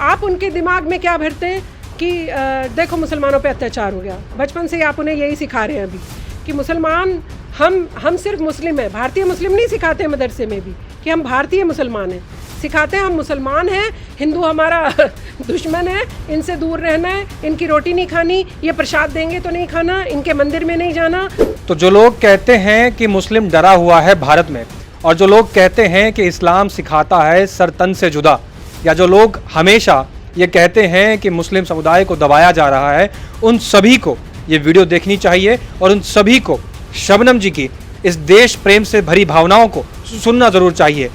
आप उनके दिमाग में क्या भरते हैं कि देखो मुसलमानों पे अत्याचार हो गया। बचपन से ही आप उन्हें यही सिखा रहे हैं अभी कि मुसलमान हम सिर्फ मुस्लिम हैं। भारतीय मुस्लिम नहीं सिखाते हैं मदरसे में भी कि हम भारतीय मुसलमान हैं, सिखाते हैं हम मुसलमान हैं, हिंदू हमारा दुश्मन है, इनसे दूर रहना है, इनकी रोटी नहीं खानी, ये प्रसाद देंगे तो नहीं खाना, इनके मंदिर में नहीं जाना। तो जो लोग कहते हैं कि मुस्लिम डरा हुआ है भारत में, और जो लोग कहते हैं कि इस्लाम सिखाता है सर तन से जुदा, या जो लोग हमेशा ये कहते हैं कि मुस्लिम समुदाय को दबाया जा रहा है, उन सभी को ये वीडियो देखनी चाहिए और उन सभी को शबनम जी की इस देश प्रेम से भरी भावनाओं को सुनना जरूर चाहिए।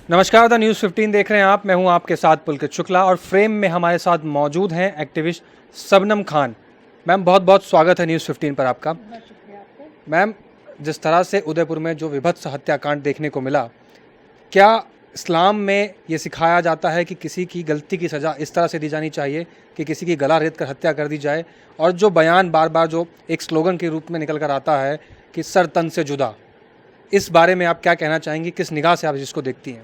नमस्कार, द न्यूज़ 15 देख रहे हैं आप। मैं हूं आपके साथ पुलकित शुक्ला और फ्रेम में हमारे साथ मौजूद हैं एक्टिविस्ट शबनम खान। मैम, बहुत बहुत स्वागत है न्यूज़ 15 पर आपका। मैम, जिस तरह से उदयपुर में जो विभत्स हत्याकांड देखने को मिला, क्या इस्लाम में ये सिखाया जाता है कि किसी की गलती की सज़ा इस तरह से दी जानी चाहिए कि किसी की गला रेत कर हत्या कर दी जाए? और जो बयान बार बार जो एक स्लोगन के रूप में निकल कर आता है कि सर तन से जुदा, इस बारे में आप क्या कहना चाहेंगी? किस निगाह से आप इसको देखती हैं?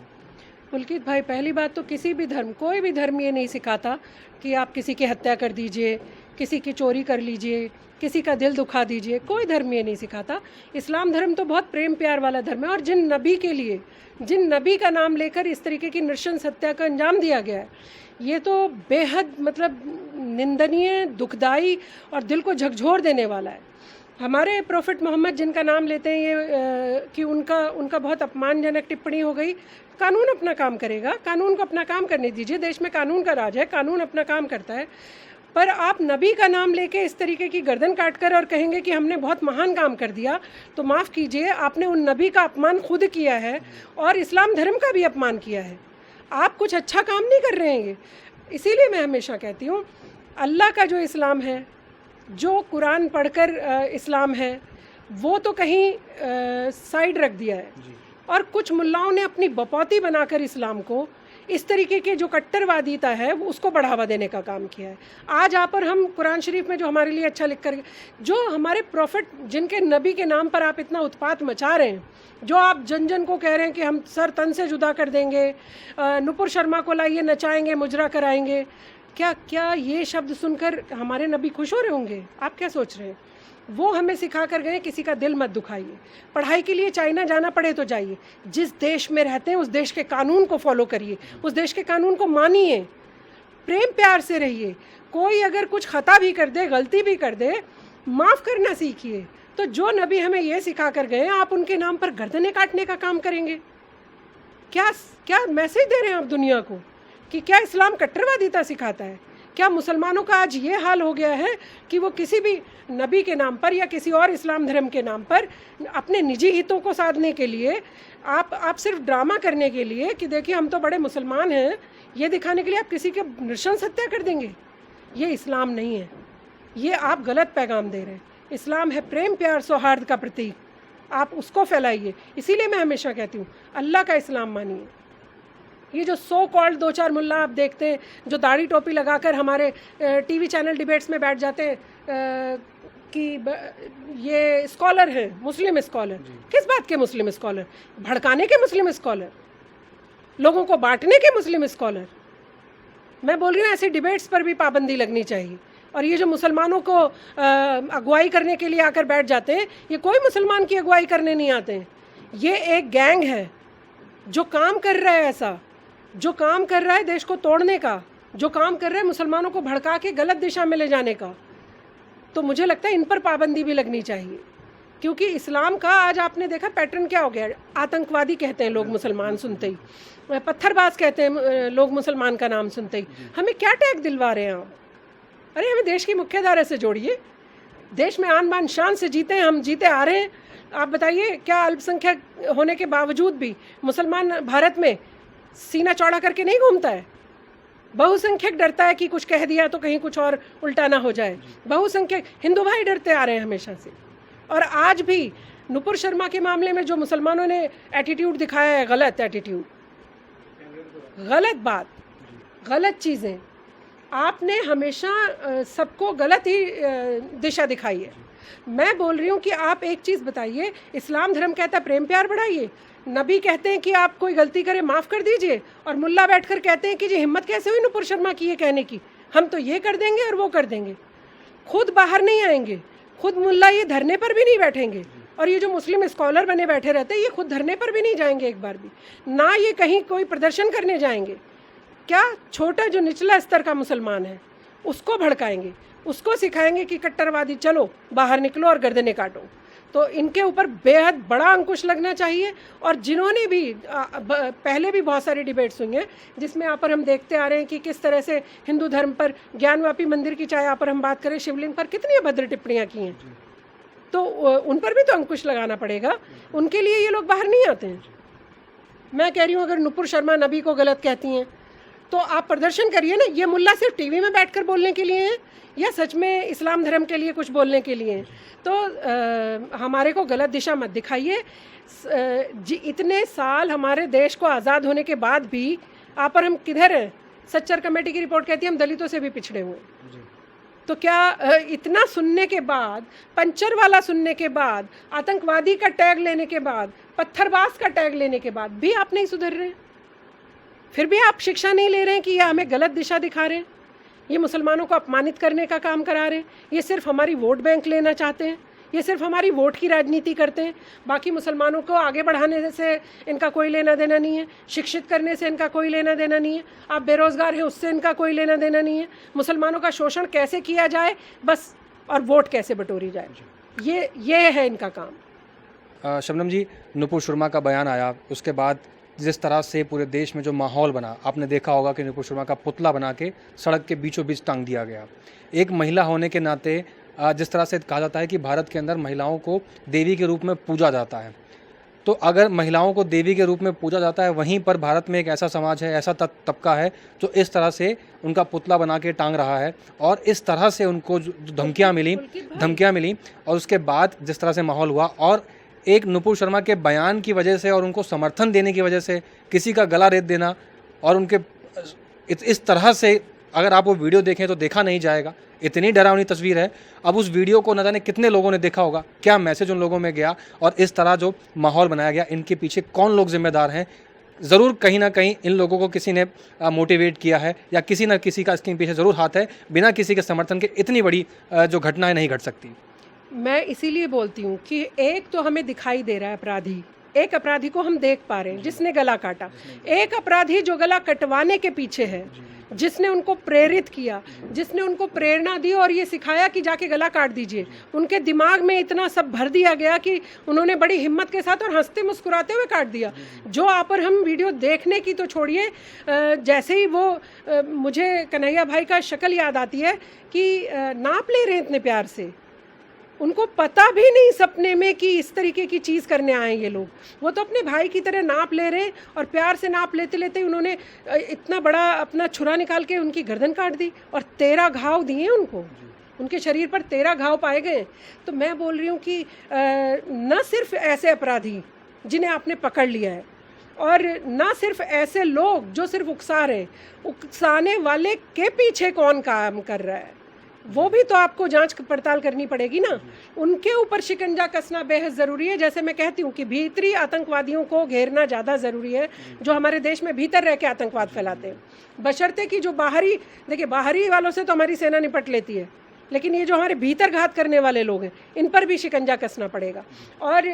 पुलकित भाई, पहली बात तो किसी भी धर्म, कोई भी धर्म ये नहीं सिखाता कि आप किसी की हत्या कर दीजिए, किसी की चोरी कर लीजिए, किसी का दिल दुखा दीजिए। कोई धर्म ये नहीं सिखाता। इस्लाम धर्म तो बहुत प्रेम प्यार वाला धर्म है, और जिन नबी के लिए, जिन नबी का नाम लेकर इस तरीके की नृशंस हत्या का अंजाम दिया गया है, ये तो बेहद निंदनीय, दुखदाई और दिल को झकझोर देने वाला है। हमारे प्रोफेट मोहम्मद जिनका नाम लेते हैं ये कि उनका बहुत अपमानजनक टिप्पणी हो गई। कानून अपना काम करेगा, कानून को अपना काम करने दीजिए। देश में कानून का राज है, कानून अपना काम करता है। पर आप नबी का नाम लेके इस तरीके की गर्दन काट कर और कहेंगे कि हमने बहुत महान काम कर दिया, तो माफ़ कीजिए, आपने उन नबी का अपमान खुद किया है और इस्लाम धर्म का भी अपमान किया है। आप कुछ अच्छा काम नहीं कर रहे हैं। इसीलिए मैं हमेशा कहती हूँ, अल्लाह का जो इस्लाम है, जो कुरान पढ़कर इस्लाम है, वो तो कहीं साइड रख दिया है, और कुछ मुल्लाओं ने अपनी बपौती बनाकर इस्लाम को, इस तरीके के जो कट्टरवादीता है, वो उसको बढ़ावा देने का काम किया है। आज आप और हम कुरान शरीफ में जो हमारे लिए अच्छा लिख कर, जो हमारे प्रॉफिट, जिनके नबी के नाम पर आप इतना उत्पात मचा रहे हैं, जो आप जन जन को कह रहे हैं कि हम सर तन से जुदा कर देंगे, नुपुर शर्मा को लाइए, नचाएंगे, मुजरा कराएंगे, क्या ये शब्द सुनकर हमारे नबी खुश हो रहे होंगे? आप क्या सोच रहे हैं? वो हमें सिखा कर गए किसी का दिल मत दुखाइए। पढ़ाई के लिए चाइना जाना पड़े तो जाइए, जिस देश में रहते हैं उस देश के कानून को फॉलो करिए, उस देश के कानून को मानिए, प्रेम प्यार से रहिए। कोई अगर कुछ खता भी कर दे, गलती भी कर दे, माफ़ करना सीखिए। तो जो नबी हमें ये सिखा कर गए, आप उनके नाम पर गर्दनें काटने का काम करेंगे? क्या मैसेज दे रहे हैं आप दुनिया को कि क्या इस्लाम कट्टरवादिता सिखाता है? क्या मुसलमानों का आज ये हाल हो गया है कि वो किसी भी नबी के नाम पर या किसी और इस्लाम धर्म के नाम पर अपने निजी हितों को साधने के लिए, आप सिर्फ ड्रामा करने के लिए कि देखिए हम तो बड़े मुसलमान हैं, ये दिखाने के लिए आप किसी के नृशंस हत्या कर देंगे? ये इस्लाम नहीं है, ये आप गलत पैगाम दे रहे हैं। इस्लाम है प्रेम प्यार सौहार्द का प्रतीक, आप उसको फैलाइए। इसीलिए मैं हमेशा कहती हूँ, अल्लाह का इस्लाम मानिए। ये जो सो कॉल्ड 2-4 मुल्ला आप देखते हैं जो दाढ़ी टोपी लगाकर हमारे टीवी चैनल डिबेट्स में बैठ जाते हैं कि ये स्कॉलर हैं, मुस्लिम स्कॉलर। किस बात के मुस्लिम स्कॉलर? भड़काने के मुस्लिम स्कॉलर, लोगों को बांटने के मुस्लिम स्कॉलर। मैं बोल रही हूँ, ऐसी डिबेट्स पर भी पाबंदी लगनी चाहिए। और ये जो मुसलमानों को अगुवाई करने के लिए आकर बैठ जाते हैं, ये कोई मुसलमान की अगुवाई करने नहीं आते हैं। ये एक गैंग है जो काम कर रहा है, ऐसा जो काम कर रहा है देश को तोड़ने का, जो काम कर रहा है मुसलमानों को भड़का के गलत दिशा में ले जाने का। तो मुझे लगता है इन पर पाबंदी भी लगनी चाहिए, क्योंकि इस्लाम का आज आपने देखा पैटर्न क्या हो गया। आतंकवादी कहते हैं लोग मुसलमान सुनते ही, पत्थरबाज कहते हैं लोग मुसलमान का नाम सुनते ही। हमें क्या टैग दिलवा रहे हैं आप? अरे हमें देश की मुख्यधारा से जोड़िए। देश में आन बान शान से जीते हैं, हम जीते आ रहे हैं। आप बताइए, क्या अल्पसंख्यक होने के बावजूद भी मुसलमान भारत में सीना चौड़ा करके नहीं घूमता है? बहुसंख्यक डरता है कि कुछ कह दिया तो कहीं कुछ और उल्टा ना हो जाए। बहुसंख्यक हिंदू भाई डरते आ रहे हैं हमेशा से। और आज भी नुपुर शर्मा के मामले में जो मुसलमानों ने एटीट्यूड दिखाया है, गलत एटीट्यूड, गलत बात, गलत चीज़ें, आपने हमेशा सबको गलत ही दिशा दिखाई है। मैं बोल रही हूँ कि आप एक चीज़ बताइए, इस्लाम धर्म कहता है प्रेम प्यार बढ़ाइए, नबी कहते हैं कि आप कोई गलती करे माफ़ कर दीजिए, और मुल्ला बैठकर कहते हैं कि जी हिम्मत कैसे हुई नुपुर शर्मा की ये कहने की, हम तो ये कर देंगे और वो कर देंगे। खुद बाहर नहीं आएंगे, खुद मुल्ला ये धरने पर भी नहीं बैठेंगे, और ये जो मुस्लिम स्कॉलर बने बैठे रहते हैं ये खुद धरने पर भी नहीं जाएंगे एक बार भी, ना ये कहीं कोई प्रदर्शन करने जाएंगे। क्या छोटा जो निचला स्तर का मुसलमान है उसको भड़काएंगे, उसको सिखाएंगे कि कट्टरवादी चलो बाहर निकलो और गर्दनें काटो। तो इनके ऊपर बेहद बड़ा अंकुश लगना चाहिए। और जिन्होंने भी पहले भी बहुत सारी डिबेट्स हुई हैं जिसमें यहाँ पर हम देखते आ रहे हैं कि किस तरह से हिंदू धर्म पर, ज्ञानवापी मंदिर की चाहे यहाँ पर हम बात करें, शिवलिंग पर कितनी अभद्र टिप्पणियाँ की हैं, तो उन पर भी तो अंकुश लगाना पड़ेगा। उनके लिए ये लोग बाहर नहीं आते हैं। मैं कह रही हूँ अगर नुपुर शर्मा नबी को गलत कहती हैं तो आप प्रदर्शन करिए ना। ये मुल्ला सिर्फ टीवी में बैठकर बोलने के लिए हैं या सच में इस्लाम धर्म के लिए कुछ बोलने के लिए हैं? तो हमारे को गलत दिशा मत दिखाइए। इतने साल हमारे देश को आज़ाद होने के बाद भी आप पर हम किधर हैं? सच्चर कमेटी की रिपोर्ट कहती है हम दलितों से भी पिछड़े हुए। तो क्या इतना सुनने के बाद, पंचर वाला सुनने के बाद, आतंकवादी का टैग लेने के बाद, पत्थरबाज का टैग लेने के बाद भी आप नहीं सुधर रहे? फिर भी आप शिक्षा नहीं ले रहे हैं कि ये हमें गलत दिशा दिखा रहे हैं, ये मुसलमानों को अपमानित करने का काम करा रहे हैं, ये सिर्फ हमारी वोट बैंक लेना चाहते हैं, ये सिर्फ हमारी वोट की राजनीति करते हैं। बाकी मुसलमानों को आगे बढ़ाने से इनका कोई लेना देना नहीं है, शिक्षित करने से इनका कोई लेना देना नहीं है, आप बेरोज़गार हैं उससे इनका कोई लेना देना नहीं है। मुसलमानों का शोषण कैसे किया जाए बस, और वोट कैसे बटोरी जाए, ये है इनका काम। शबनम जी, नुपुर शर्मा का बयान आया, उसके बाद जिस तरह से पूरे देश में जो माहौल बना, आपने देखा होगा कि नुपुर शर्मा का पुतला बना के सड़क के बीचों बीच टांग दिया गया। एक महिला होने के नाते जिस तरह से कहा जाता है कि भारत के अंदर महिलाओं को देवी के रूप में पूजा जाता है, तो अगर महिलाओं को देवी के रूप में पूजा जाता है, वहीं पर भारत में एक ऐसा समाज है, ऐसा तबका है जो इस तरह से उनका पुतला बना के टांग रहा है, और इस तरह से उनको जो धमकियाँ मिली और उसके बाद जिस तरह से माहौल हुआ, और एक नुपुर शर्मा के बयान की वजह से और उनको समर्थन देने की वजह से किसी का गला रेत देना, और उनके इस तरह से अगर आप वो वीडियो देखें तो देखा नहीं जाएगा, इतनी डरावनी तस्वीर है। अब उस वीडियो को न जाने कितने लोगों ने देखा होगा, क्या मैसेज उन लोगों में गया, और इस तरह जो माहौल बनाया गया, इनके पीछे कौन लोग जिम्मेदार हैं? ज़रूर कहीं ना कहीं इन लोगों को किसी ने मोटिवेट किया है, या किसी न किसी का इसके पीछे ज़रूर हाथ है। बिना किसी के समर्थन के इतनी बड़ी जो घटनाएं नहीं घट सकती। मैं इसीलिए बोलती हूँ कि एक तो हमें दिखाई दे रहा है अपराधी, एक अपराधी को हम देख पा रहे हैं जिसने गला काटा, एक अपराधी जो गला कटवाने के पीछे है, जिसने उनको प्रेरित किया, जिसने उनको प्रेरणा दी और ये सिखाया कि जाके गला काट दीजिए। उनके दिमाग में इतना सब भर दिया गया कि उन्होंने बड़ी हिम्मत के साथ और हंसते मुस्कुराते हुए काट दिया। जो आप और हम वीडियो देखने की तो छोड़िए, जैसे ही वो मुझे कन्हैया भाई का शक्ल याद आती है कि नाप ले रहे हैं इतने प्यार से, उनको पता भी नहीं सपने में कि इस तरीके की चीज़ करने आए ये लोग। वो तो अपने भाई की तरह नाप ले रहे हैं, और प्यार से नाप लेते लेते उन्होंने इतना बड़ा अपना छुरा निकाल के उनकी गर्दन काट दी, और 13 घाव दिए उनको, उनके शरीर पर 13 घाव पाए गए। तो मैं बोल रही हूँ कि न सिर्फ ऐसे अपराधी जिन्हें आपने पकड़ लिया है, और ना सिर्फ ऐसे लोग जो सिर्फ उकसा रहे, उकसाने वाले के पीछे कौन काम कर रहा है वो भी तो आपको जांच पड़ताल करनी पड़ेगी ना। उनके ऊपर शिकंजा कसना बेहद ज़रूरी है। जैसे मैं कहती हूँ कि भीतरी आतंकवादियों को घेरना ज़्यादा ज़रूरी है, जो हमारे देश में भीतर रह के आतंकवाद फैलाते हैं, बशर्ते कि जो बाहरी, देखिए बाहरी वालों से तो हमारी सेना निपट लेती है, लेकिन ये जो हमारे भीतर घात करने वाले लोग हैं इन पर भी शिकंजा कसना पड़ेगा। और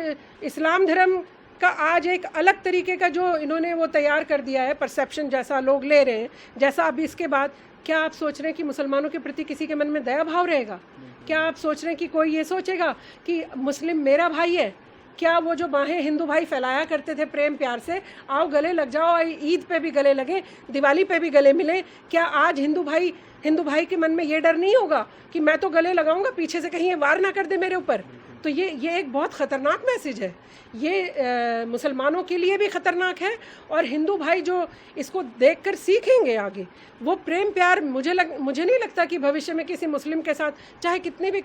इस्लाम धर्म का आज एक अलग तरीके का जो इन्होंने वो तैयार कर दिया है, परसेप्शन जैसा लोग ले रहे हैं, जैसा अब इसके बाद क्या आप सोच रहे हैं कि मुसलमानों के प्रति किसी के मन में दया भाव रहेगा? क्या आप सोच रहे हैं कि कोई ये सोचेगा कि मुस्लिम मेरा भाई है? क्या वो जो बाहें हिंदू भाई फैलाया करते थे प्रेम प्यार से, आओ गले लग जाओ, ईद पे भी गले लगे, दिवाली पे भी गले मिले, क्या आज हिंदू भाई के मन में ये डर नहीं होगा कि मैं तो गले लगाऊंगा, पीछे से कहीं ये वार ना कर दे मेरे ऊपर? तो ये एक बहुत ख़तरनाक मैसेज है। ये मुसलमानों के लिए भी ख़तरनाक है, और हिंदू भाई जो इसको देखकर सीखेंगे आगे, वो प्रेम प्यार मुझे नहीं लगता कि भविष्य में किसी मुस्लिम के साथ, चाहे कितने भी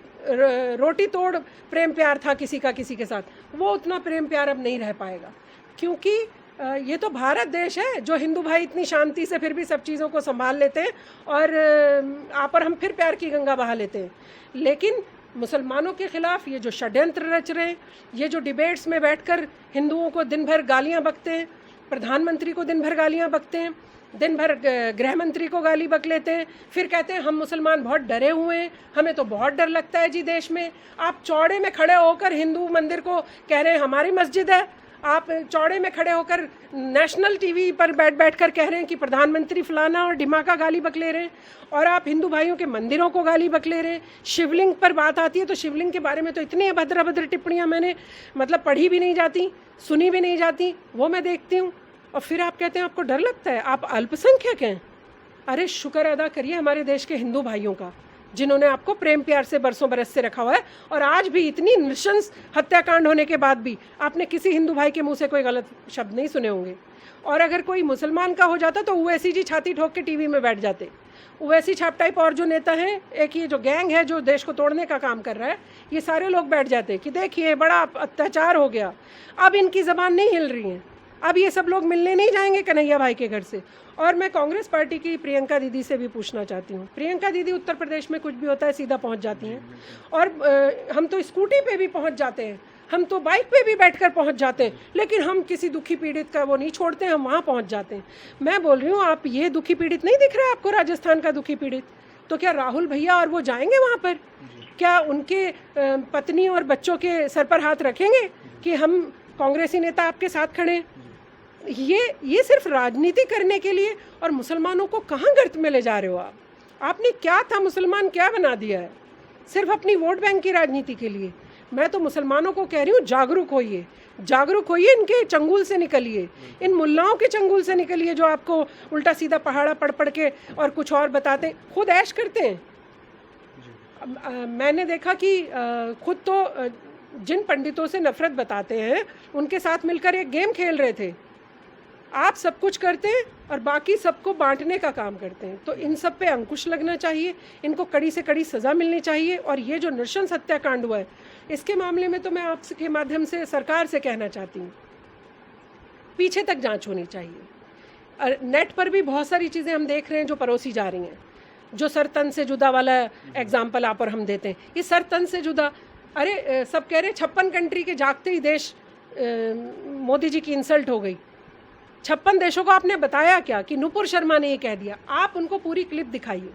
रोटी तोड़ प्रेम प्यार था किसी के साथ, वो उतना प्रेम प्यार अब नहीं रह पाएगा। क्योंकि ये तो भारत देश है जो हिंदू भाई इतनी शांति से फिर भी सब चीज़ों को संभाल लेते हैं, और आप और हम फिर प्यार की गंगा बहा लेते हैं। लेकिन मुसलमानों के ख़िलाफ़ ये जो षड्यंत्र रच रहे हैं, ये जो डिबेट्स में बैठकर हिंदुओं को दिन भर गालियाँ बकते हैं, प्रधानमंत्री को दिन भर गालियाँ बकते हैं, दिन भर गृह मंत्री को गाली बक लेते हैं, फिर कहते हैं हम मुसलमान बहुत डरे हुए हैं, हमें तो बहुत डर लगता है जी देश में। आप चौड़े में खड़े होकर हिंदू मंदिर को कह रहे हैं हमारी मस्जिद है, आप चौड़े में खड़े होकर नेशनल टीवी पर बैठ कर कह रहे हैं कि प्रधानमंत्री फलाना और ढिमाका गाली बक ले रहे हैं, और आप हिंदू भाइयों के मंदिरों को गाली बक ले रहे हैं। शिवलिंग पर बात आती है तो शिवलिंग के बारे में तो इतनी अभद्र अभद्र टिप्पणियाँ मैंने मतलब पढ़ी भी नहीं जाती, सुनी भी नहीं जाती, वो मैं देखती हूँ। और फिर आप कहते हैं आपको डर लगता है, आप अल्पसंख्यक हैं। अरे शुक्र अदा करिए हमारे देश के हिंदू भाइयों का, जिन्होंने आपको प्रेम प्यार से बरसों बरस से रखा हुआ है, और आज भी इतनी नृशंस हत्याकांड होने के बाद भी आपने किसी हिंदू भाई के मुंह से कोई गलत शब्द नहीं सुने होंगे। और अगर कोई मुसलमान का हो जाता तो ओवैसी जी छाती ठोक के टीवी में बैठ जाते। ओवैसी छाप टाइप और जो नेता हैं, एक ये जो गैंग है जो देश को तोड़ने का काम कर रहा है, ये सारे लोग बैठ जाते कि देखिए बड़ा अत्याचार हो गया। अब इनकी ज़बान नहीं हिल रही है, अब ये सब लोग मिलने नहीं जाएंगे कन्हैया भाई के घर से। और मैं कांग्रेस पार्टी की प्रियंका दीदी से भी पूछना चाहती हूँ, प्रियंका दीदी उत्तर प्रदेश में कुछ भी होता है सीधा पहुँच जाती हैं, और हम तो स्कूटी पे भी पहुँच जाते हैं, हम तो बाइक पे भी बैठकर पहुँच जाते हैं, लेकिन हम किसी दुखी पीड़ित का वो नहीं छोड़ते, हम वहाँ पहुँच जाते हैं। मैं बोल रही हूँ आप ये दुखी पीड़ित नहीं दिख रहा है आपको, राजस्थान का दुखी पीड़ित? तो क्या राहुल भैया और वो जाएंगे वहाँ पर? क्या उनके पत्नी और बच्चों के सर पर हाथ रखेंगे कि हम कांग्रेसी नेता आपके साथ खड़े हैं? ये सिर्फ राजनीति करने के लिए, और मुसलमानों को कहाँ गर्त में ले जा रहे हो आप? आपने क्या था, मुसलमान क्या बना दिया है? सिर्फ अपनी वोट बैंक की राजनीति के लिए। मैं तो मुसलमानों को कह रही हूँ जागरूक होइए, जागरूक होइए, इनके चंगुल से निकलिए, इन मुल्लाओं के चंगुल से निकलिए जो आपको उल्टा सीधा पहाड़ा पढ़ पढ़ के और कुछ और बताते, खुद ऐश करते हैं। मैंने देखा कि खुद तो जिन पंडितों से नफरत बताते हैं उनके साथ मिलकर एक गेम खेल रहे थे। आप सब कुछ करते हैं और बाकी सबको बांटने का काम करते हैं। तो इन सब पे अंकुश लगना चाहिए, इनको कड़ी से कड़ी सज़ा मिलनी चाहिए। और ये जो नृशंस हत्याकांड हुआ है, इसके मामले में तो मैं आपके माध्यम से सरकार से कहना चाहती हूँ, पीछे तक जांच होनी चाहिए। नेट पर भी बहुत सारी चीज़ें हम देख रहे हैं जो परोसी जा रही हैं, जो सर तन से जुदा वाला एग्जाम्पल आप और हम देते हैं। ये सर तन से जुदा, अरे सब कह रहे 56 कंट्री के जागते ही देश मोदी जी की इंसल्ट हो गई। 56 देशों को आपने बताया क्या कि नुपुर शर्मा ने ये कह दिया? आप उनको पूरी क्लिप दिखाइए,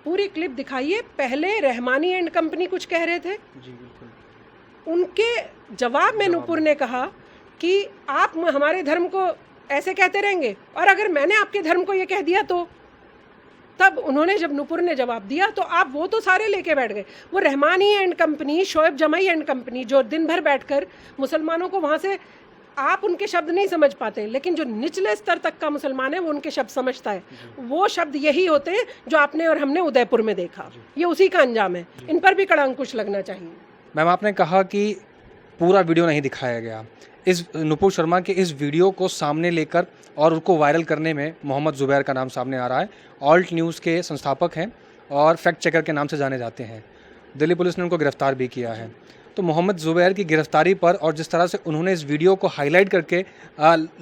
पूरी क्लिप दिखाइए। पहले रहमानी एंड कंपनी कुछ कह रहे थे जी, बिल्कुल। उनके जवाब में नुपुर ने कहा कि आप हमारे धर्म को ऐसे कहते रहेंगे, और अगर मैंने आपके धर्म को ये कह दिया तो? तब उन्होंने, जब नुपुर ने जवाब दिया तो आप वो तो सारे लेके बैठ गए। वो रहमानी एंड कंपनी, शोएब जमाई एंड कंपनी, जो दिन भर बैठकर मुसलमानों को वहाँ से, आप उनके शब्द नहीं समझ पाते, लेकिन जो निचले स्तर तक का मुसलमान है वो उनके शब्द समझता है। वो शब्द यही होते हैं जो आपने और हमने उदयपुर में देखा, ये उसी का अंजाम है। इन पर भी कड़ा अंकुश लगना चाहिए। मैम, आपने कहा कि पूरा वीडियो नहीं दिखाया गया। इस नुपुर शर्मा के इस वीडियो को सामने लेकर और उसको वायरल करने में मोहम्मद ज़ुबैर का नाम सामने आ रहा है। ऑल्ट न्यूज़ के संस्थापक हैं और फैक्ट चेकर के नाम से जाने जाते हैं। दिल्ली पुलिस ने उनको गिरफ्तार भी किया है। तो मोहम्मद ज़ुबैर की गिरफ्तारी पर और जिस तरह से उन्होंने इस वीडियो को हाईलाइट करके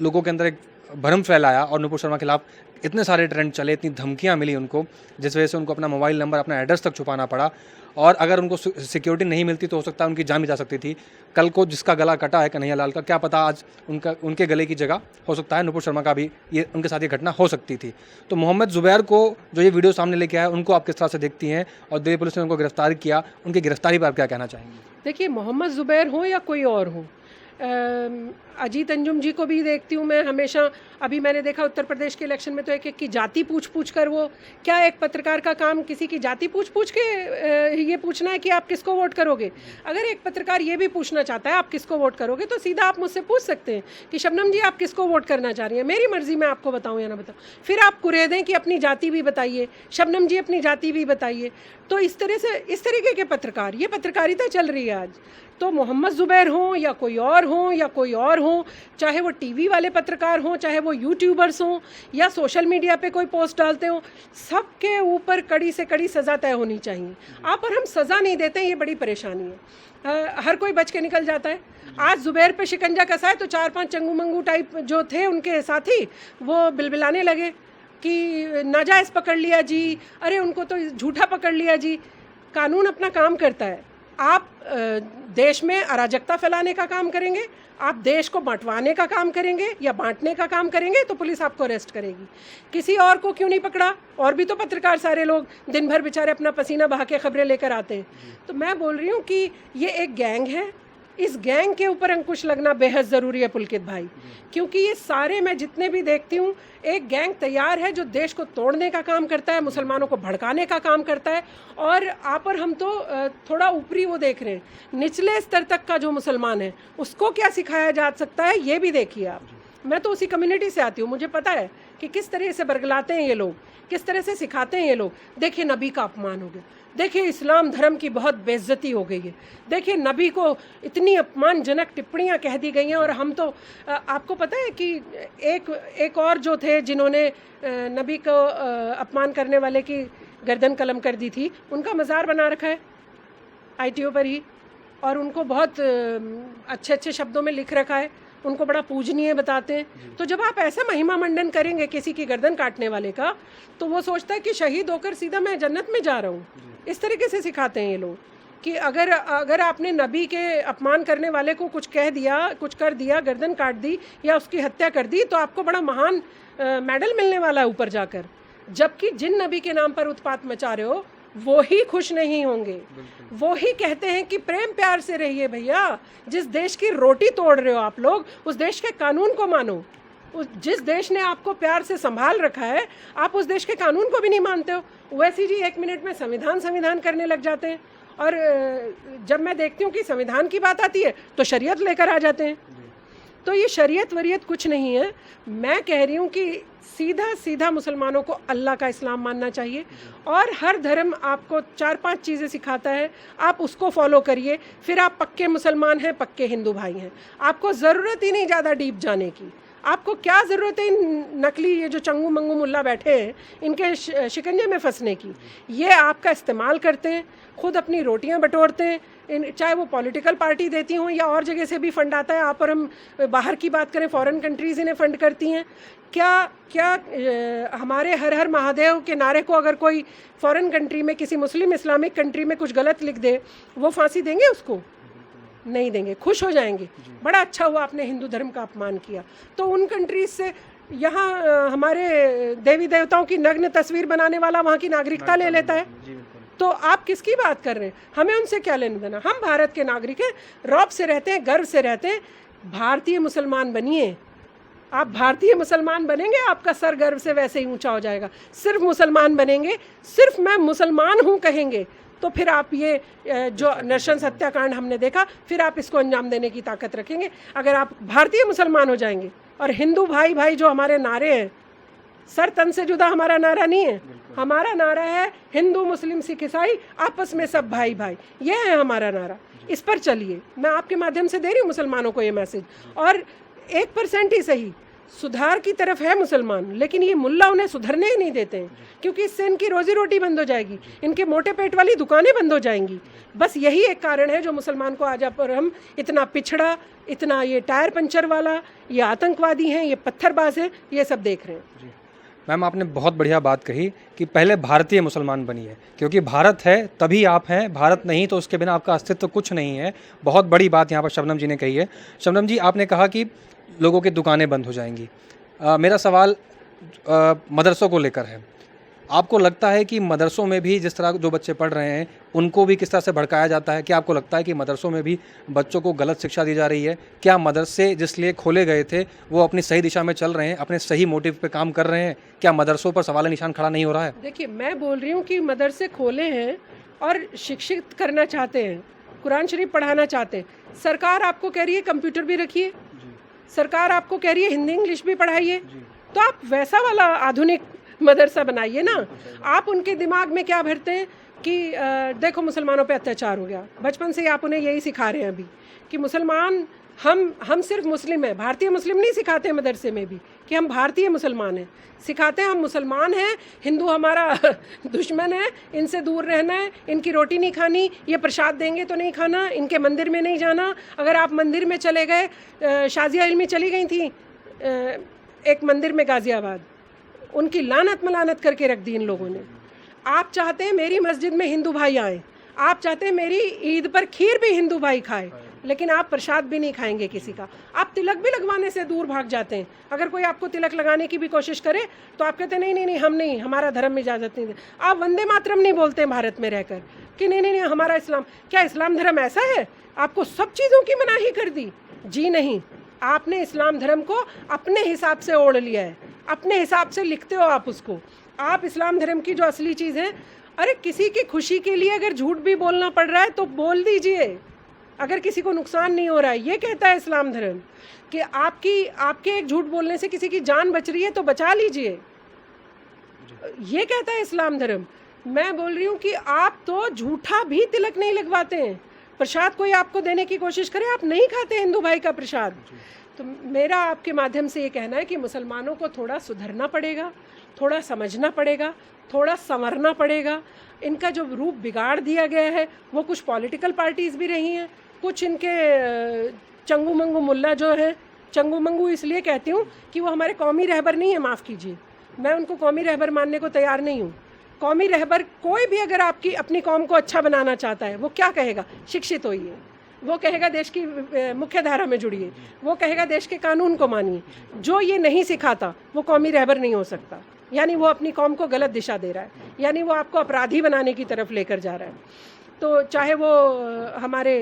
लोगों के अंदर एक भ्रम फैलाया और नुपुर शर्मा के खिलाफ इतने सारे ट्रेंड चले, इतनी धमकियां मिली उनको, जिस वजह से उनको अपना मोबाइल नंबर, अपना एड्रेस तक छुपाना पड़ा। और अगर उनको सिक्योरिटी नहीं मिलती तो हो सकता है उनकी जान भी जा सकती थी। कल को जिसका गला कटा है कन्हैया लाल का, क्या पता आज उनके गले की जगह हो सकता है नुपुर शर्मा का भी ये उनके साथ ये घटना हो सकती थी। तो मोहम्मद ज़ुबैर को जो ये वीडियो सामने लेके आया, उनको आप किस तरह से देखती हैं? और दिल्ली पुलिस ने उनको गिरफ्तार किया, उनकी गिरफ्तारी पर आप क्या कहना चाहेंगे? देखिए, मोहम्मद ज़ुबैर हो या कोई और हो, अजीत अंजुम जी को भी देखती हूँ मैं हमेशा। अभी मैंने देखा उत्तर प्रदेश के इलेक्शन में तो एक की जाति पूछ कर, वो क्या, एक पत्रकार का काम किसी की जाति पूछ के ये पूछना है कि आप किसको वोट करोगे? अगर एक पत्रकार ये भी पूछना चाहता है आप किसको वोट करोगे, तो सीधा आप मुझसे पूछ सकते हैं कि शबनम जी आप किसको वोट करना चाह रही हैं, मेरी मर्जी, मैं आपको बताऊँ या ना बताऊँ। फिर आप कुरेदें कि अपनी जाति भी बताइए, शबनम जी अपनी जाति भी बताइए। तो इस तरीके के पत्रकार, ये पत्रकारिता चल रही है आज। तो मोहम्मद ज़ुबैर हों या कोई और हों, चाहे वो टीवी वाले पत्रकार हों, चाहे वो यूट्यूबर्स हों, या सोशल मीडिया पे कोई पोस्ट डालते हों, सबके ऊपर कड़ी से कड़ी सज़ा तय होनी चाहिए। आप और हम सज़ा नहीं देते, ये बड़ी परेशानी है। हर कोई बच के निकल जाता है। आज ज़ुबैर पे शिकंजा कसा है तो 4-5 चंगू मंगू टाइप जो थे उनके साथी, वो बिलबिलाने लगे कि नाजायज़ पकड़ लिया जी, अरे उनको तो झूठा पकड़ लिया जी। कानून अपना काम करता है। आप देश में अराजकता फैलाने का काम करेंगे, आप देश को बंटवाने का काम करेंगे या बांटने का काम करेंगे तो पुलिस आपको अरेस्ट करेगी। किसी और को क्यों नहीं पकड़ा? और भी तो पत्रकार सारे लोग दिन भर बेचारे अपना पसीना बहा के खबरें लेकर आते हैं। तो मैं बोल रही हूँ कि ये एक गैंग है, इस गैंग के ऊपर अंकुश लगना बेहद ज़रूरी है पुलकित भाई, क्योंकि ये सारे मैं जितने भी देखती हूँ एक गैंग तैयार है जो देश को तोड़ने का काम करता है, मुसलमानों को भड़काने का काम करता है। और आप और हम तो थोड़ा ऊपरी वो देख रहे हैं, निचले स्तर तक का जो मुसलमान है उसको क्या सिखाया जा सकता है ये भी देखिए आप। मैं तो उसी कम्युनिटी से आती हूँ, मुझे पता है कि किस तरह से बरगलाते हैं ये लोग, किस तरह से सिखाते हैं ये लोग। देखिए नबी का अपमान हो गया, देखिए इस्लाम धर्म की बहुत बेइज्जती हो गई है, देखिए नबी को इतनी अपमानजनक टिप्पणियां कह दी गई हैं। और हम तो आपको पता है कि एक और जो थे जिन्होंने नबी को अपमान करने वाले की गर्दन कलम कर दी थी, उनका मज़ार बना रखा है ITO पर ही, और उनको बहुत अच्छे अच्छे शब्दों में लिख रखा है, उनको बड़ा पूजनीय बताते हैं। तो जब आप ऐसा महिमा मंडन करेंगे किसी की गर्दन काटने वाले का, तो वो सोचता है कि शहीद होकर सीधा मैं जन्नत में जा रहा हूँ। इस तरीके से सिखाते हैं ये लोग कि अगर आपने नबी के अपमान करने वाले को कुछ कह दिया, कुछ कर दिया, गर्दन काट दी या उसकी हत्या कर दी, तो आपको बड़ा महान मेडल मिलने वाला है ऊपर जाकर। जबकि जिन नबी के नाम पर उत्पात मचा रहे हो वो ही खुश नहीं होंगे, वो ही कहते हैं कि प्रेम प्यार से रहिए भैया। जिस देश की रोटी तोड़ रहे हो आप लोग, उस देश के कानून को मानो। जिस देश ने आपको प्यार से संभाल रखा है, आप उस देश के कानून को भी नहीं मानते हो। वैसे जी 1 मिनट में संविधान करने लग जाते हैं, और जब मैं देखती हूँ कि संविधान की बात आती है तो शरीयत लेकर आ जाते हैं। तो ये शरीयत वरीयत कुछ नहीं है। मैं कह रही हूँ कि सीधा सीधा मुसलमानों को अल्लाह का इस्लाम मानना चाहिए, और हर धर्म आपको 4-5 चीज़ें सिखाता है, आप उसको फॉलो करिए, फिर आप पक्के मुसलमान हैं, पक्के हिंदू भाई हैं। आपको ज़रूरत ही नहीं ज़्यादा डीप जाने की। आपको क्या ज़रूरत है इन नकली ये जो चंगू मंगू मुल्ला बैठे हैं इनके शिकंजे में फंसने की? ये आपका इस्तेमाल करते हैं, खुद अपनी रोटियां बटोरते हैं, चाहे वो पॉलिटिकल पार्टी देती हों या और जगह से भी फंड आता है। आप और हम बाहर की बात करें, फॉरेन कंट्रीज़ इन्हें फंड करती हैं। क्या हमारे हर हर महादेव के नारे को अगर कोई फॉरेन कंट्री में, किसी मुस्लिम इस्लामिक कंट्री में कुछ गलत लिख दे, वो फांसी देंगे उसको? नहीं देंगे, खुश हो जाएंगे, बड़ा अच्छा हुआ आपने हिंदू धर्म का अपमान किया। तो उन कंट्रीज से यहाँ हमारे देवी देवताओं की नग्न तस्वीर बनाने वाला वहाँ की नागरिकता ले लेता है। तो आप किसकी बात कर रहे हैं? हमें उनसे क्या लेना देना? हम भारत के नागरिक हैं, रौब से रहते हैं, गर्व से रहते हैं। भारतीय मुसलमान बनिए, आप भारतीय मुसलमान बनेंगे, आपका सर गर्व से वैसे ही ऊंचा हो जाएगा। सिर्फ मुसलमान बनेंगे, सिर्फ मैं मुसलमान हूँ कहेंगे, तो फिर आप ये जो नरशंस हत्याकांड हमने देखा, फिर आप इसको अंजाम देने की ताकत रखेंगे। अगर आप भारतीय मुसलमान हो जाएंगे, और हिंदू भाई भाई जो हमारे नारे हैं, सर तन से जुदा हमारा नारा नहीं है, हमारा नारा है हिंदू मुस्लिम सिख ईसाई आपस में सब भाई भाई, ये है हमारा नारा। इस पर चलिए, मैं आपके माध्यम से दे रही हूँ मुसलमानों को ये मैसेज। और 1% ही सही सुधार की तरफ है मुसलमान, लेकिन ये मुल्ला उन्हें सुधरने ही नहीं देते हैं, क्योंकि इससे इनकी रोजी रोटी बंद हो जाएगी, इनके मोटे पेट वाली दुकानें बंद हो जाएंगी। बस यही एक कारण है जो मुसलमान को आज पर हम इतना पिछड़ा, इतना ये टायर पंचर वाला, ये आतंकवादी हैं, ये पत्थरबाज हैं, ये सब देख रहे हैं। मैम आपने बहुत बढ़िया बात कही कि पहले भारतीय मुसलमान बनिए, क्योंकि भारत है तभी आप हैं, भारत नहीं तो उसके बिना आपका अस्तित्व कुछ नहीं है। बहुत बड़ी बात यहाँ पर शबनम जी ने कही है। शबनम जी, आपने कहा कि लोगों की दुकानें बंद हो जाएंगी। मेरा सवाल मदरसों को लेकर है। आपको लगता है कि मदरसों में भी जिस तरह जो बच्चे पढ़ रहे हैं उनको भी किस तरह से भड़काया जाता है? क्या आपको लगता है कि मदरसों में भी बच्चों को गलत शिक्षा दी जा रही है? क्या मदरसे जिस लिए खोले गए थे वो अपनी सही दिशा में चल रहे हैं, अपने सही मोटिव पे काम कर रहे हैं? क्या मदरसों पर सवाल निशान खड़ा नहीं हो रहा है? देखिए, मैं बोल रही हूँ कि मदरसे खोले हैं और शिक्षित करना चाहते हैं, कुरान शरीफ पढ़ाना चाहते हैं। सरकार आपको कह रही है कंप्यूटर भी रखिए, सरकार आपको कह रही है हिंदी इंग्लिश भी पढ़ाइए, तो आप वैसा वाला आधुनिक मदरसा बनाइए ना। आप उनके दिमाग में क्या भरते हैं कि देखो मुसलमानों पे अत्याचार हो गया, बचपन से आप उन्हें यही सिखा रहे हैं अभी कि मुसलमान हम सिर्फ मुस्लिम हैं। भारतीय मुस्लिम नहीं सिखाते मदरसे में भी कि हम भारतीय मुसलमान हैं, सिखाते हैं हम मुसलमान हैं, हिंदू हमारा दुश्मन है, इनसे दूर रहना है, इनकी रोटी नहीं खानी, ये प्रसाद देंगे तो नहीं खाना, इनके मंदिर में नहीं जाना। अगर आप मंदिर में चले गए, शाजिया इल्मी चली गई थी एक मंदिर में गाज़ियाबाद, उनकी लानत मलानत करके रख दी इन लोगों ने। आप चाहते हैं मेरी मस्जिद में हिंदू भाई आएँ, आप चाहते हैं मेरी ईद पर खीर भी हिंदू भाई खाए, लेकिन आप प्रसाद भी नहीं खाएंगे किसी का। आप तिलक भी लगवाने से दूर भाग जाते हैं। अगर कोई आपको तिलक लगाने की भी कोशिश करे तो आप कहते हैं नहीं नहीं नहीं, हम नहीं, हमारा धर्म में इजाज़त नहीं दे। आप वंदे मातरम नहीं बोलते हैं भारत में रहकर कि नहीं नहीं नहीं हमारा इस्लाम। क्या इस्लाम धर्म ऐसा है आपको सब चीज़ों की मनाही कर दी? जी नहीं, आपने इस्लाम धर्म को अपने हिसाब से ओढ़ लिया है, अपने हिसाब से लिखते हो आप उसको। आप इस्लाम धर्म की जो असली चीज़ है, अरे किसी की खुशी के लिए अगर झूठ भी बोलना पड़ रहा है तो बोल दीजिए, अगर किसी को नुकसान नहीं हो रहा है। ये कहता है इस्लाम धर्म कि आपके एक झूठ बोलने से किसी की जान बच रही है तो बचा लीजिए, ये कहता है इस्लाम धर्म। मैं बोल रही हूँ कि आप तो झूठा भी तिलक नहीं लगवाते हैं। प्रसाद कोई आपको देने की कोशिश करे, आप नहीं खाते हिंदू भाई का प्रसाद। तो मेरा आपके माध्यम से ये कहना है कि मुसलमानों को थोड़ा सुधरना पड़ेगा, थोड़ा समझना पड़ेगा, थोड़ा संवरना पड़ेगा। इनका जो रूप बिगाड़ दिया गया है वो कुछ पॉलिटिकल पार्टीज़ भी रही हैं, कुछ इनके चंगू मंगू मुल्ला जो है, चंगू मंगू इसलिए कहती हूँ कि वो हमारे कौमी रहबर नहीं है, माफ़ कीजिए, मैं उनको कौमी रहबर मानने को तैयार नहीं हूँ। कौमी रहबर कोई भी अगर आपकी अपनी कौम को अच्छा बनाना चाहता है वो क्या कहेगा? शिक्षित होइए, वो कहेगा देश की मुख्य धारा में जुड़िए, वो कहेगा देश के कानून को मानिए। जो ये नहीं सिखाता वो कौमी रहबर नहीं हो सकता। यानी वो अपनी कौम को गलत दिशा दे रहा है, यानी वो आपको अपराधी बनाने की तरफ लेकर जा रहा है। तो चाहे वो हमारे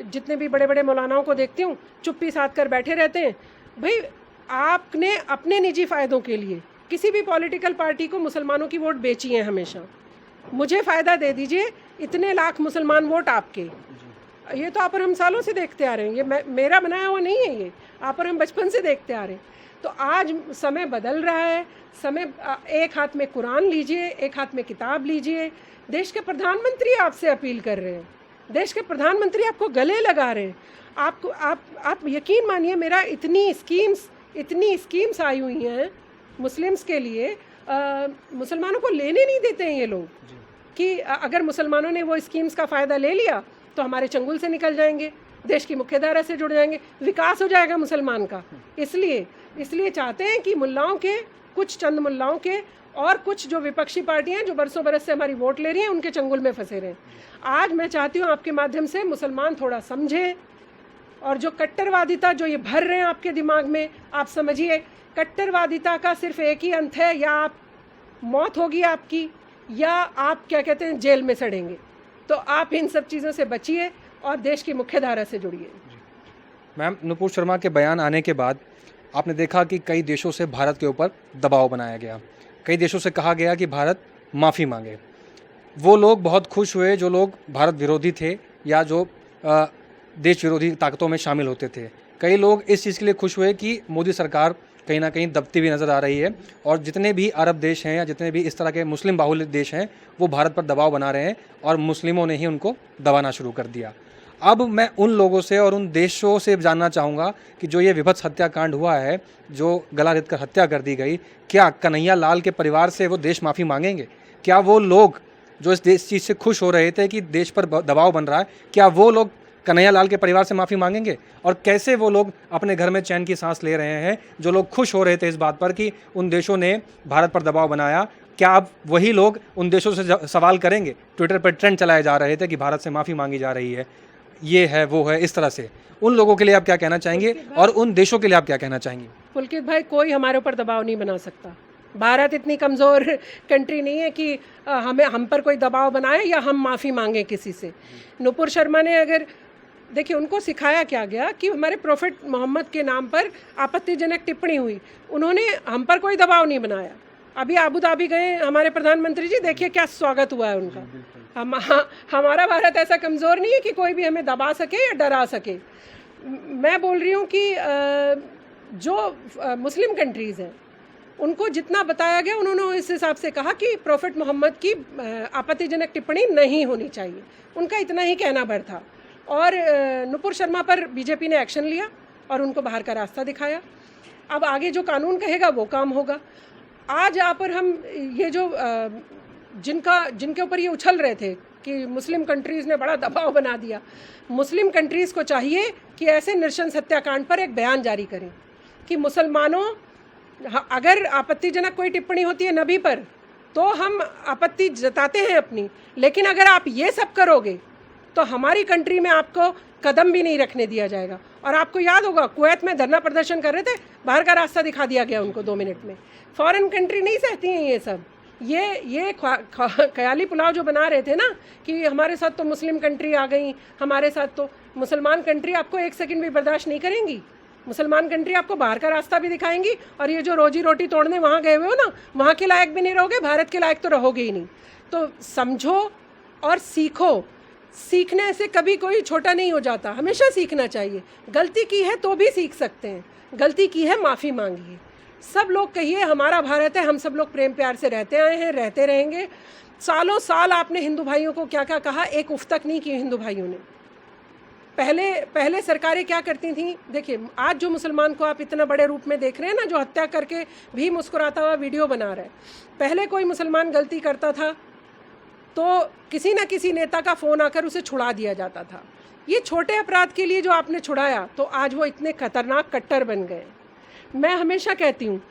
जितने भी बड़े बड़े मौलानाओं को देखती हूँ चुप्पी साध कर बैठे रहते हैं। भाई आपने अपने निजी फ़ायदों के लिए किसी भी पॉलिटिकल पार्टी को मुसलमानों की वोट बेची है हमेशा। मुझे फ़ायदा दे दीजिए, इतने लाख मुसलमान वोट आपके, ये तो आप और हम सालों से देखते आ रहे हैं, ये मेरा बनाया हुआ नहीं है, ये आप और हम बचपन से देखते आ रहे हैं। तो आज समय बदल रहा है, समय एक हाथ में कुरान लीजिए, एक हाथ में किताब लीजिए। देश के प्रधानमंत्री आपसे अपील कर रहे हैं, देश के प्रधानमंत्री आपको गले लगा रहे हैं। आपको आप यकीन मानिए, मेरा इतनी स्कीम्स आई हुई हैं मुस्लिम्स के लिए, मुसलमानों को लेने नहीं देते हैं ये लोग कि अगर मुसलमानों ने वो स्कीम्स का फ़ायदा ले लिया तो हमारे चंगुल से निकल जाएंगे, देश की मुख्यधारा से जुड़ जाएंगे, विकास हो जाएगा मुसलमान का। इसलिए चाहते हैं कि मुल्लाओं के, कुछ चंद मुल्लाओं के और कुछ जो विपक्षी पार्टियां हैं जो बरसों बरस से हमारी वोट ले रही हैं उनके चंगुल में फंसे रहें। आज मैं चाहती हूँ आपके माध्यम से मुसलमान थोड़ा समझें, और जो कट्टरवादिता जो ये भर रहे हैं आपके दिमाग में, आप समझिए कट्टरवादिता का सिर्फ एक ही अंत है, या आप मौत होगी आपकी, या आप क्या कहते हैं जेल में सड़ेंगे। तो आप इन सब चीज़ों से बचिए और देश की मुख्य धारा से जुड़िए। मैम, नुपुर शर्मा के बयान आने के बाद आपने देखा कि कई देशों से भारत के ऊपर दबाव बनाया गया, कई देशों से कहा गया कि भारत माफ़ी मांगे। वो लोग बहुत खुश हुए जो लोग भारत विरोधी थे या जो देश विरोधी ताकतों में शामिल होते थे। कई लोग इस चीज़ के लिए खुश हुए कि मोदी सरकार कहीं ना कहीं दबती हुई नज़र आ रही है, और जितने भी अरब देश हैं या जितने भी इस तरह के मुस्लिम बाहुल्य देश हैं वो भारत पर दबाव बना रहे हैं, और मुस्लिमों ने ही उनको दबाना शुरू कर दिया। अब मैं उन लोगों से और उन देशों से जानना चाहूँगा कि जो ये विभत्स हत्याकांड हुआ है, जो गला रेत कर हत्या कर दी गई, क्या कन्हैया लाल के परिवार से वो देश माफ़ी मांगेंगे? क्या वो लोग जो इस चीज़ से खुश हो रहे थे कि देश पर दबाव बन रहा है, क्या वो लोग कन्हैया लाल के परिवार से माफ़ी मांगेंगे? और कैसे वो लोग अपने घर में चैन की सांस ले रहे हैं जो लोग खुश हो रहे थे इस बात पर कि उन देशों ने भारत पर दबाव बनाया? क्या अब वही लोग उन देशों से सवाल करेंगे? ट्विटर पर ट्रेंड चलाए जा रहे थे कि भारत से माफ़ी मांगी जा रही है, ये है वो है, इस तरह से। उन लोगों के लिए आप क्या कहना चाहेंगे और उन देशों के लिए आप क्या कहना चाहेंगे? पुलकित भाई, कोई हमारे ऊपर दबाव नहीं बना सकता। भारत इतनी कमज़ोर कंट्री नहीं है कि हम पर कोई दबाव बनाए या हम माफ़ी मांगे किसी से। नुपुर शर्मा ने, अगर देखिए, उनको सिखाया क्या गया कि हमारे प्रोफेट मोहम्मद के नाम पर आपत्तिजनक टिप्पणी हुई, उन्होंने हम पर कोई दबाव नहीं बनाया। अभी आबू धाबी गए हमारे प्रधानमंत्री जी, देखिए क्या स्वागत हुआ है उनका। हमारा भारत ऐसा कमज़ोर नहीं है कि कोई भी हमें दबा सके या डरा सके। मैं बोल रही हूँ कि जो मुस्लिम कंट्रीज़ हैं उनको जितना बताया गया उन्होंने इस हिसाब से कहा कि प्रोफेट मोहम्मद की आपत्तिजनक टिप्पणी नहीं होनी चाहिए, उनका इतना ही कहना भर था। और नुपुर शर्मा पर बीजेपी ने एक्शन लिया और उनको बाहर का रास्ता दिखाया। अब आगे जो कानून कहेगा वो काम होगा। आज यहाँ पर हम ये जो जिनके ऊपर ये उछल रहे थे कि मुस्लिम कंट्रीज़ ने बड़ा दबाव बना दिया, मुस्लिम कंट्रीज़ को चाहिए कि ऐसे नृशंस हत्याकांड पर एक बयान जारी करें कि मुसलमानों, अगर आपत्तिजनक कोई टिप्पणी होती है नबी पर तो हम आपत्ति जताते हैं अपनी, लेकिन अगर आप ये सब करोगे तो हमारी कंट्री में आपको कदम भी नहीं रखने दिया जाएगा। और आपको याद होगा कुवैत में धरना प्रदर्शन कर रहे थे, बाहर का रास्ता दिखा दिया गया उनको 2 मिनट में। फॉरेन कंट्री नहीं सहती हैं ये सब। ये ख्याली पुलाव जो बना रहे थे ना कि हमारे साथ तो मुस्लिम कंट्री आ गई, हमारे साथ तो मुसलमान कंट्री आपको 1 सेकंड भी बर्दाश्त नहीं करेंगी। मुसलमान कंट्री आपको बाहर का रास्ता भी दिखाएंगी, और ये जो रोजी रोटी तोड़ने वहाँ गए हुए हो ना, वहाँ के लायक भी नहीं रहोगे, भारत के लायक तो रहोगे ही नहीं। तो समझो और सीखो। सीखने से कभी कोई छोटा नहीं हो जाता, हमेशा सीखना चाहिए। गलती की है तो भी सीख सकते हैं, गलती की है माफ़ी मांगिए। सब लोग कहिए हमारा भारत है, हम सब लोग प्रेम प्यार से रहते आए हैं, रहते रहेंगे। सालों साल आपने हिंदू भाइयों को क्या क्या कहा, एक उफ तक नहीं की हिंदू भाइयों ने। पहले सरकारें क्या करती थी, देखिए आज जो मुसलमान को आप इतना बड़े रूप में देख रहे हैं ना, जो हत्या करके भी मुस्कुराता हुआ वीडियो बना रहा है, पहले कोई मुसलमान गलती करता था तो किसी न किसी नेता का फ़ोन आकर उसे छुड़ा दिया जाता था। ये छोटे अपराध के लिए जो आपने छुड़ाया, तो आज वो इतने खतरनाक कट्टर बन गए। मैं हमेशा कहती हूँ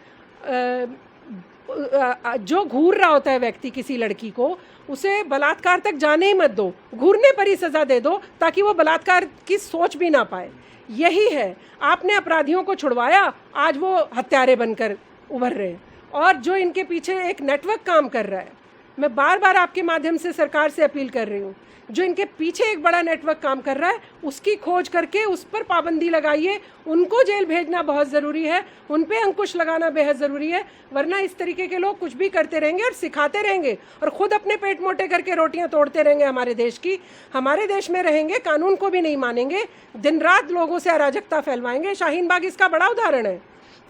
जो घूर रहा होता है व्यक्ति किसी लड़की को, उसे बलात्कार तक जाने ही मत दो, घूरने पर ही सज़ा दे दो ताकि वो बलात्कार की सोच भी ना पाए। यही है, आपने अपराधियों को छुड़वाया, आज वो हत्यारे बनकर उभर रहे हैं। और जो इनके पीछे एक नेटवर्क काम कर रहा है, मैं बार बार आपके माध्यम से सरकार से अपील कर रही हूँ, जो इनके पीछे एक बड़ा नेटवर्क काम कर रहा है, उसकी खोज करके उस पर पाबंदी लगाइए। उनको जेल भेजना बहुत ज़रूरी है, उन पे अंकुश लगाना बेहद ज़रूरी है, वरना इस तरीके के लोग कुछ भी करते रहेंगे और सिखाते रहेंगे और ख़ुद अपने पेट मोटे करके रोटियां तोड़ते रहेंगे हमारे देश की। हमारे देश में रहेंगे, कानून को भी नहीं मानेंगे, दिन रात लोगों से अराजकता फैलवाएंगे। शाहीन बाग इसका बड़ा उदाहरण है।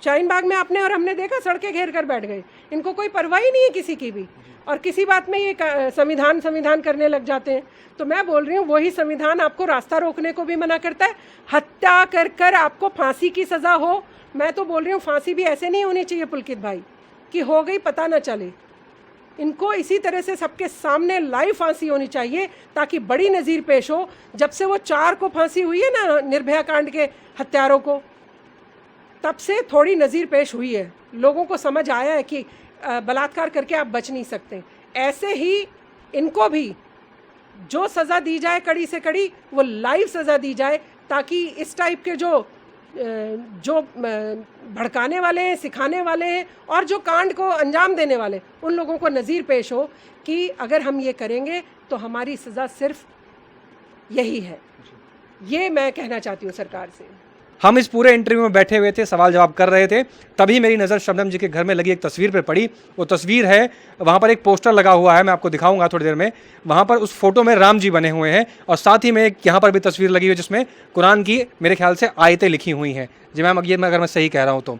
शाहीन बाग में आपने और हमने देखा, सड़कें घेर कर बैठ गए, इनको कोई परवाह ही नहीं है किसी की भी, और किसी बात में ये संविधान करने लग जाते हैं। तो मैं बोल रही हूँ, वही संविधान आपको रास्ता रोकने को भी मना करता है। हत्या कर कर आपको फांसी की सज़ा हो, मैं तो बोल रही हूँ फांसी भी ऐसे नहीं होनी चाहिए पुलकित भाई कि हो गई पता ना चले। इनको इसी तरह से सबके सामने लाइव फांसी होनी चाहिए ताकि बड़ी नज़ीर पेश हो। जब से वो 4 को फांसी हुई है ना, निर्भया कांड के हत्यारों को, तब से थोड़ी नज़ीर पेश हुई है, लोगों को समझ आया है कि बलात्कार करके आप बच नहीं सकते। ऐसे ही इनको भी जो सज़ा दी जाए कड़ी से कड़ी, वो लाइव सज़ा दी जाए ताकि इस टाइप के जो भड़काने वाले हैं, सिखाने वाले हैं और जो कांड को अंजाम देने वाले, उन लोगों को नज़ीर पेश हो कि अगर हम ये करेंगे तो हमारी सज़ा सिर्फ यही है। ये मैं कहना चाहती हूँ सरकार से। हम इस पूरे इंटरव्यू में बैठे हुए थे, सवाल जवाब कर रहे थे, तभी मेरी नज़र शबनम जी के घर में लगी एक तस्वीर पर पड़ी। वो तस्वीर है, वहाँ पर एक पोस्टर लगा हुआ है, मैं आपको दिखाऊंगा थोड़ी देर में। वहाँ पर उस फोटो में राम जी बने हुए हैं और साथ ही में एक यहाँ पर भी तस्वीर लगी हुई है जिसमें कुरान की मेरे ख्याल से आयतें लिखी हुई हैं। जी मैम, ये अगर मैं सही कह रहा हूँ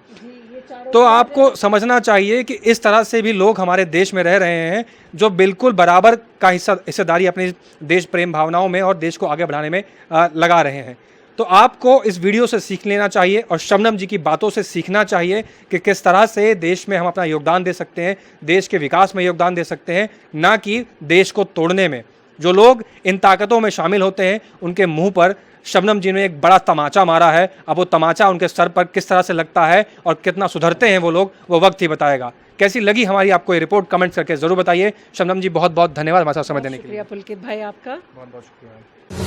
तो आपको समझना चाहिए कि इस तरह से भी लोग हमारे देश में रह रहे हैं जो बिल्कुल बराबर का हिस्सेदारी अपनी देश प्रेम भावनाओं में और देश को आगे बढ़ाने में लगा रहे हैं। तो आपको इस वीडियो से सीख लेना चाहिए और शबनम जी की बातों से सीखना चाहिए कि किस तरह से देश में हम अपना योगदान दे सकते हैं, देश के विकास में योगदान दे सकते हैं, ना कि देश को तोड़ने में। जो लोग इन ताकतों में शामिल होते हैं, उनके मुंह पर शबनम जी ने एक बड़ा तमाचा मारा है। अब वो तमाचा उनके सर पर किस तरह से लगता है और कितना सुधरते हैं वो लोग, वो वक्त ही बताएगा। कैसी लगी हमारी आपको ये रिपोर्ट, कमेंट्स करके ज़रूर बताइए। शबनम जी बहुत बहुत धन्यवाद हमारे साथ समय देने के लिए। पुलकित भाई, आपका बहुत बहुत शुक्रिया।